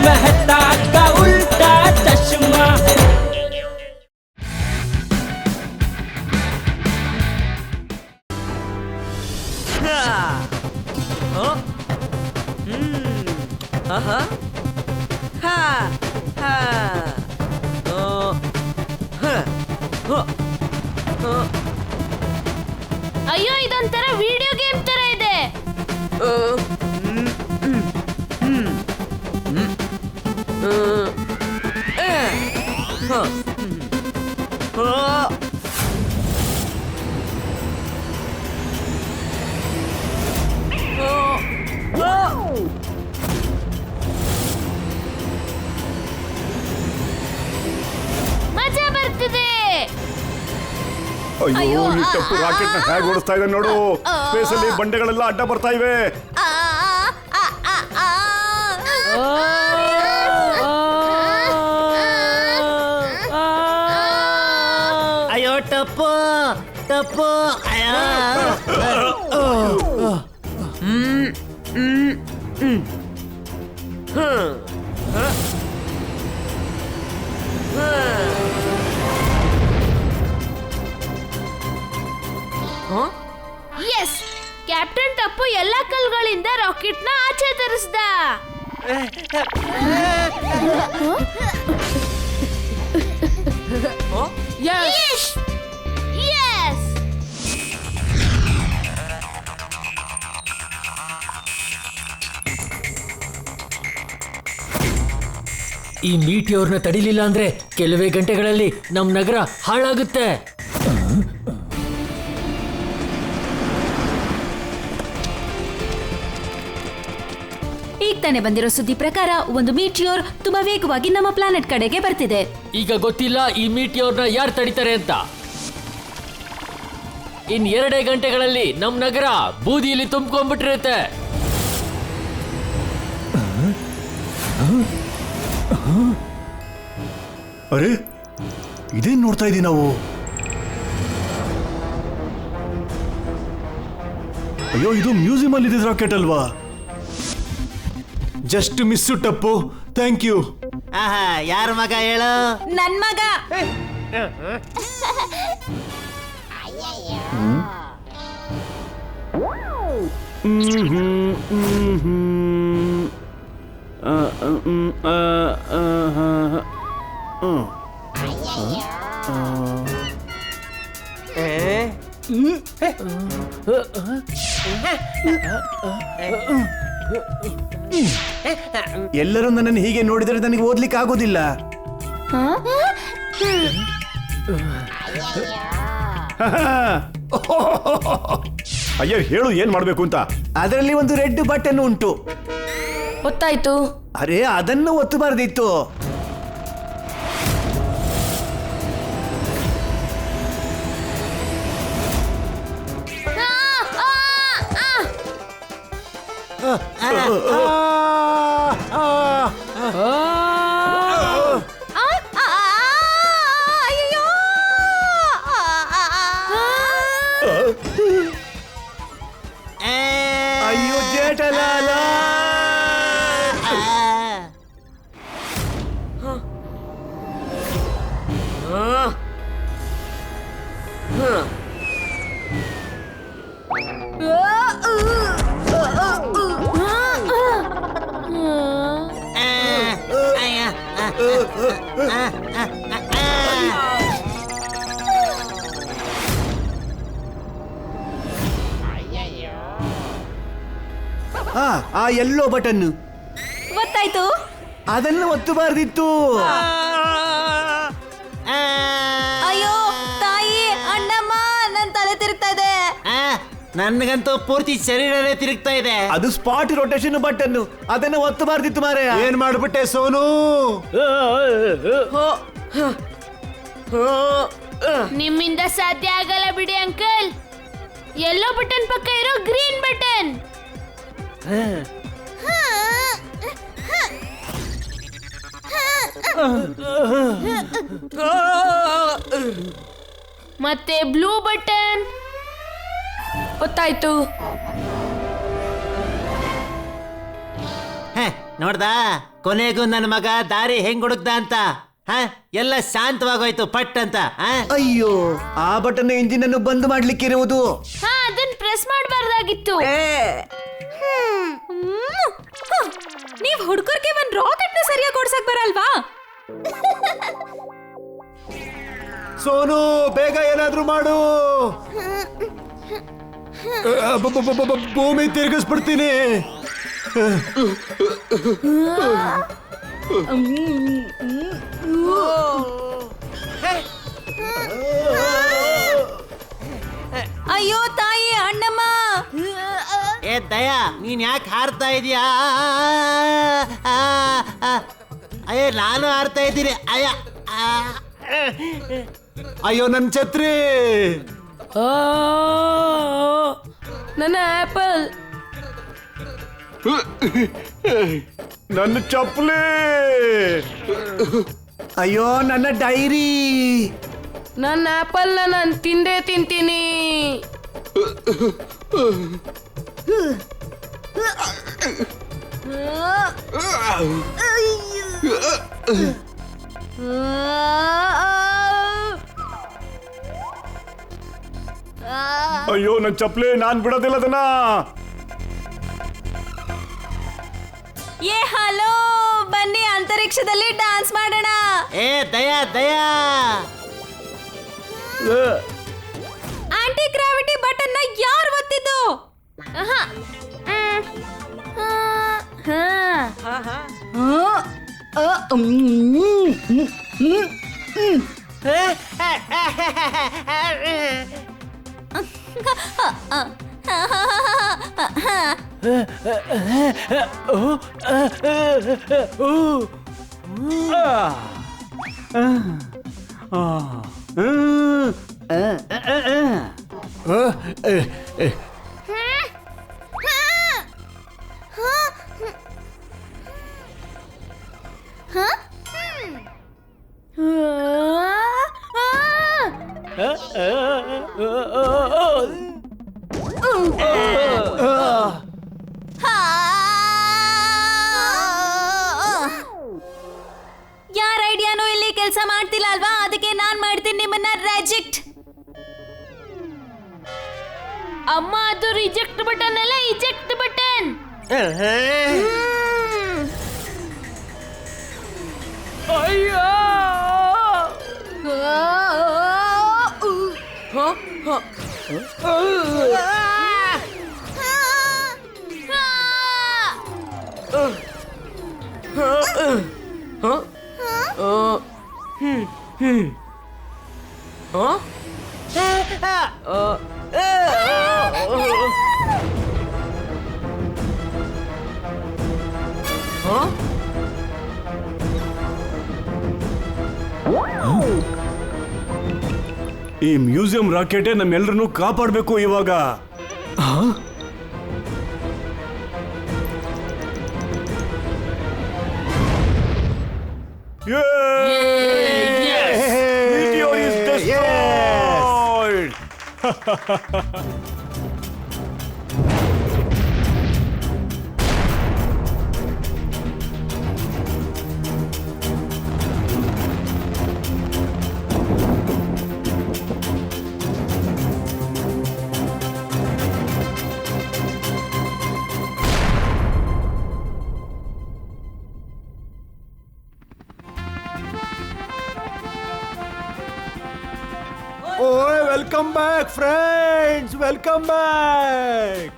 मेहता का उल्टा चश्मा। ಅಯ್ಯೋ ಇದೊಂಥರ ವಿಡಿಯೋ ಗೇಮ್ ತರ ಇದೆ. ಮಜಾ ಬರ್ತಿದೆ. ಅಯ್ಯೋ ಈ ಟಪ್ಪು ರಾಕೆಟ್ ನ ಹೇಗೆ ಓಡಿಸ್ತಾ ಇದೆ ನೋಡು. ಸ್ಪೇಸ್ ಅಲ್ಲಿ ಬಂಡೆಗಳೆಲ್ಲ ಅಡ್ಡ ಬರ್ತಾ ಇವೆ. ಅಯ್ಯೋ ಟಪ್ಪು ಟಪ್ಪು ಎಸ್, ಕ್ಯಾಪ್ಟನ್ ಟಪ್ಪು ಎಲ್ಲಾ ಕಲ್ಗಳಿಂದ ರಾಕೆಟ್ ನ ಆಚೆ ತರಿಸ್ದ. ಯಶ್ ಯಸ್. ಈ ಮೀಟಿಯೋರ್ನ ತಡಿಲಿಲ್ಲ ಅಂದ್ರೆ ಕೆಲವೇ ಗಂಟೆಗಳಲ್ಲಿ ನಮ್ ನಗರ ಹಾಳಾಗುತ್ತೆ. ಈಗ ತಾನೇ ಬಂದಿರೋ ಸುದ್ದಿ ಪ್ರಕಾರ ಒಂದು ಮೀಟಿಯೋರ್ ತುಂಬಾ ವೇಗವಾಗಿ ನಮ್ಮ ಪ್ಲಾನೆಟ್ ಕಡೆಗೆ ಬರ್ತಿದೆ. ಈಗ ಗೊತ್ತಿಲ್ಲ ಈ ಮೀಟಿಯೋರ್ನ ಯಾರು ತಡಿತಾರೆ ಅಂತ. ಇನ್ 2 ಗಂಟೆಗಳಲ್ಲಿ ನಮ್ ನಗರ ಬೂದಿಯಲ್ಲಿ ತುಂಬಿಕೊಂಡ್ಬಿಟ್ಟಿರುತ್ತೆ. ಅರೆ ಇದೇನ್ ನೋಡ್ತಾ ಇದೀವಿ ನಾವು. ಅಯ್ಯೋ ಇದು ಮ್ಯೂಸಿಯಂ ಅಲ್ಲಿ ಇದ್ದಿದ್ ರಾಕೆಟ್ ಅಲ್ವಾ. ಜಸ್ಟ್ ಮಿಸ್ಸು ಟಪ್ಪು, ಥ್ಯಾಂಕ್ ಯು. ಯಾರ ಮಗ ಹೇಳು? ನನ್ ಮಗ. ಎಲ್ಲರೂ ನನ್ನನ್ನು ಹೀಗೆ ನೋಡಿದರೆ ನನಗೆ ಓದ್ಲಿಕ್ಕೆ ಆಗೋದಿಲ್ಲ. ಅಯ್ಯ ಹೇಳು ಏನ್ ಮಾಡ್ಬೇಕು ಅಂತ. ಅದರಲ್ಲಿ ಒಂದು ರೆಡ್ ಬಟನ್ ಉಂಟು. ಗೊತ್ತಾಯ್ತು. ಅರೆ ಅದನ್ನು ಒತ್ತಬಾರ್ದಿತ್ತು. ಅಯ್ಯೋ ಜೇಠಲಾಲ. ಆ ಎಲ್ಲೋ ಬಟನ್ ಗೊತ್ತಾಯ್ತು. ಅದನ್ನು ಒತ್ತಬಾರ್ದಿತ್ತು. ಅಯ್ಯೋ ತಾಯಿ, ಅಣ್ಣಮ್ಮ, ನನ್ ತಲೆ ತಿರುಗ್ತಾ ಇದೆ. ನನ್ಗಂತೂ ಪೂರ್ತಿ ಶರೀರನೇ ತಿರುಗ್ತಾ ಇದೆ. ಅದು ಸ್ಪಾಟ್ ರೊಟೇಷನ್ ಬಟನ್, ಅದನ್ನು ಒತ್ತಬಾರ್ದಿತ್ತು ಮಾರೆ. ಏನ್ ಮಾಡ್ಬಿಟ್ಟೆ ಸೋನು? ನಿಮ್ಮಿಂದ ಸಾಧ್ಯ ಆಗಲ್ಲ ಬಿಡಿ ಅಂಕಲ್. ಯೆಲ್ಲೋ ಬಟನ್ ಪಕ್ಕ ಇರೋ ಗ್ರೀನ್ ಬಟನ್. ಮತ್ತೆ ಬ್ಲೂ ಬಟನ್. ಗೊತ್ತಾಯ್ತು. ನೋಡ್ದಾ ಕೊನೆಗೂ ನನ್ನ ಮಗ ದಾರಿ ಹೆಂಗ್ ಹುಡುಕ್ದ ಅಂತ ಹ ಎಲ್ಲ ಶಾಂತವಾಗೋಯ್ತು ಪಟ್ ಅಂತ ಅಯ್ಯೋ ಆ ಬಟನ್ ಇಂಜಿನ್ ಅನ್ನು ಬಂದ್ ಮಾಡ್ಲಿಕ್ಕಿರುವುದು. ಹಾ ಅದನ್ನ ಪ್ರೆಸ್ ಮಾಡಬಾರ್ದಾಗಿತ್ತು. ನೀವ್ ಹುಡುಗರಿಗೆ ಒಂದ್ ರಾಕೆಟ್ ನ ಸರಿಯಾಗಿ ಓಡ್ಸಕ್ ಬರಲ್ವಾ? ಸೋನು ಬೇಗ ಏನಾದ್ರೂ ಮಾಡು. ಭೂಮಿ ತಿರುಗಿಸ್ಬಿಡ್ತೀನಿ. ಅಯ್ಯೋ ತಾಯಿ ಅಣ್ಣಮ್ಮ. ಏ ದಯಾ ನೀನ್ ಯಾಕೆ ಹಾರ್ತಾ ಇದೀಯಾ? ಅಯ್ಯ ನಾನು ಹಾರ್ತಾ ಇದ್ದೀನಿ. ಅಯ್ಯೋ ನನ್ ಛತ್ರಿ. ನನ್ನ ಆಪಲ್. ನನ್ನ ಚಪ್ಪಲಿ. ಅಯ್ಯೋ ನನ್ನ ಡೈರಿ. ನನ್ನ ಆಪಲ್ ನಾನು ತಿಂದೇ ತಿಂತೀನಿ. ಅಯ್ಯೋ ನನ್ ಚಪ್ಪಲಿ, ನಾನ್ ಬಿಡೋದಿಲ್ಲ ಅದನ್ನ. ಏ ಹಲೋ, ಬನ್ನಿ ಅಂತರಿಕ್ಷದಲ್ಲಿ ಡ್ಯಾನ್ಸ್ ಮಾಡೋಣ. ಏ ದಯಾ ದಯಾ, ಆಂಟಿ ಗ್ರಾವಿಟಿ ಬಟನ್ ನ ಯಾರು ಒತ್ತಿದ್ದು? ಯಾರ ಐಡಿಯಾನು ಇಲ್ಲಿ ಕೆಲಸ ಮಾಡ್ತಿಲ್ಲ ಅಲ್ವಾ? ಅದಕ್ಕೆ ನಾನ್ ಮಾಡ್ತೀನಿ ನಿಮ್ಮನ್ನ ರಿಜೆಕ್ಟ್. ಅಮ್ಮ ಅದು ರಿಜೆಕ್ಟ್ ಬಟನ್ ಅಲ್ಲ, ಇಜೆಕ್ಟ್ ಬಟನ್. ಅಯ್ಯೋ ಈ ಮ್ಯೂಸಿಯಂ ರಾಕೆಟೇ ನಮ್ಮೆಲ್ಲರನ್ನು ಕಾಪಾಡಬೇಕು ಇವಾಗ. Meteor is destroyed. Oh, welcome back, friends. Welcome back.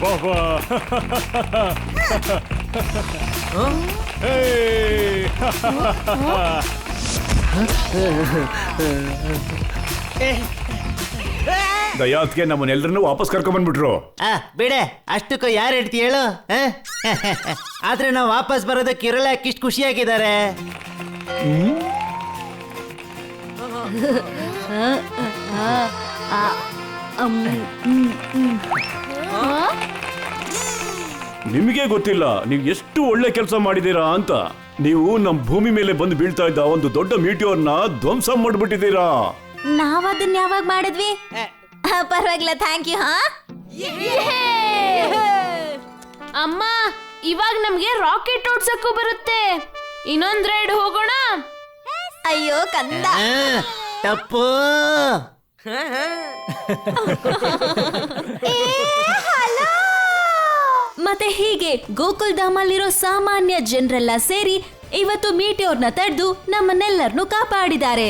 Baba. Hey. ದಯಾತ್ಗೆ ನಮ್ಮನ್ನೆಲ್ಲರನ್ನು ವಾಪಸ್ ಕರ್ಕೊಂಡ್ ಬಂದ್ಬಿಟ್ರು. ಬಿಡೆ, ಅಷ್ಟಕ್ಕೂ ಯಾರು ಹೇಳ್ತಿ ಹೇಳು. ಆದ್ರೆ ನಾವು ವಾಪಸ್ ಬರೋದಕ್ಕೆ ಇರಲ್ಲ, ಇಷ್ಟು ಖುಷಿಯಾಗಿದ್ದಾರೆ. ನಿಮಗೆ ಗೊತ್ತಿಲ್ಲ ನೀವು ಎಷ್ಟು ಒಳ್ಳೆ ಕೆಲಸ ಮಾಡಿದೀರಾ ಅಂತ. ನೀವು ನಮ್ ಭೂಮಿ ಮೇಲೆ ಬಂದು ಬೀಳ್ತಾ ಇದ್ದ ಒಂದು ದೊಡ್ಡ ಮೀಟಿಯೋರ್ನ ಧ್ವಂಸ ಮಾಡ್ಬಿಟ್ಟಿದ್ದೀರಾ. ನಾವ್ ಅದನ್ನ ಯಾವಾಗ ಮಾಡಿದ್ವಿ? ಪರವಾಗಿಲ್ಲ, ಥ್ಯಾಂಕ್ ಯು. ಹಾ, ಅಮ್ಮ, ಇವಾಗ ನಮ್ಗೆ ರಾಕೆಟ್ ಓಡ್ಸಕ್ಕೂ ಬರುತ್ತೆ. ಇನ್ನೊಂದ್ ರೈಡ್ ಹೋಗೋಣ. ಅಯ್ಯೋ ಕಂದ. ತಪ್ಪು. ಮತ್ತೆ ಹೀಗೆ ಗೋಕುಲ್ ಧಾಮಲ್ಲಿರೋ ಸಾಮಾನ್ಯ ಜನರೆಲ್ಲ ಸೇರಿ ಇವತ್ತು ಮೀಟಿಯೋರ್ನ ತಡೆದು ನಮ್ಮನ್ನೆಲ್ಲರನ್ನು ಕಾಪಾಡಿದ್ದಾರೆ.